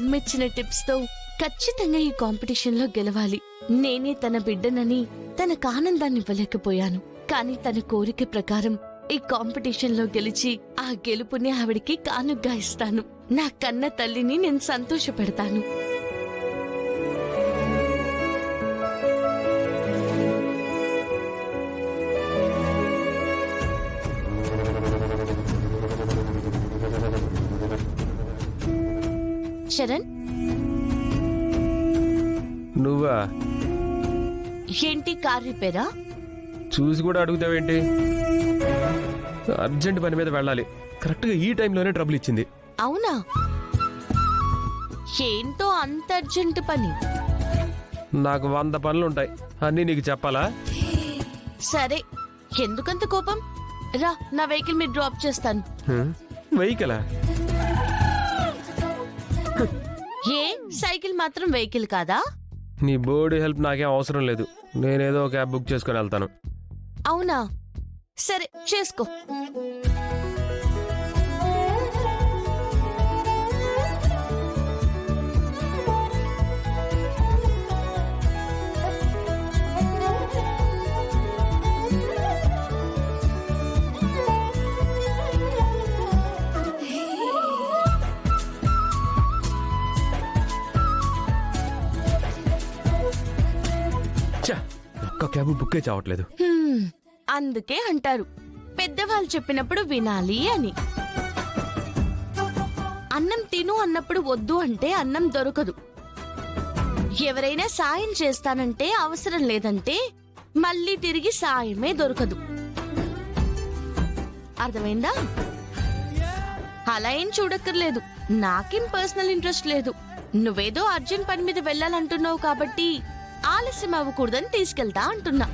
అమ్మిచ్చిన tips తో ఖచ్చితంగా ఈ కాంపిటీషన్ లో గెలవాలి. నేనే తన బిడ్డనని తనకు ఆనందాన్ని ఇవ్వలేకపోయాను. కానీ తన కోరిక ప్రకారం ఈ కాంపిటీషన్ లో గెలిచి ఆ గెలుపుని ఆవిడికి కానుగ్గా ఇస్తాను. నా కన్న తల్లిని నేను సంతోషపెడతాను. శరణ్, నువ్వా? ఏంటి కార్ రిపేరా? చూసి కూడా అడుగుతావేంటి? అర్జెంట్ పని మీద వెళ్ళాలి. కరెక్ట్గా ఈ టైంలోనే ట్రబుల్ ఇచ్చింది. అవునా? ఏంటో అంత అర్జెంట్ పని? నాకు 100 పనులుంటాయి, అన్నీ నీకు చెప్పాలా? సరే, ఎందుకంత కోపం? రా, నా వెహికల్ మీద డ్రాప్ చేస్తాను. వెహికలా? ఏ సైకిల్ మాత్రం వెహికల్ కాదా? నీ బోర్డు హెల్ప్ నాకేం అవసరం లేదు. నేనేదో క్యాబ్ బుక్ చేసుకుని వెళ్తాను. అవునా? సరే, చేసుకో. ఒక్క క్యాబ్ బుక్కే చావట్లేదు. అందుకే అంటారు పెద్దవాళ్ళు చెప్పినప్పుడు వినాలి అని. అన్నం తిను అన్నప్పుడు వద్దు అంటే అన్నం దొరకదు. ఎవరైనా సాయం చేస్తానంటే అవసరం లేదంటే మళ్ళీ తిరిగి సాయమే దొరకదు. అర్థమైందా? అలా ఏం చూడక్కర్లేదు. నాకేం పర్సనల్ ఇంట్రెస్ట్ లేదు. నువ్వేదో అర్జెంట్ పని మీద వెళ్ళాలంటున్నావు కాబట్టి ఆలస్యం అవ్వకూడదని తీసుకెళ్తా అంటున్నా.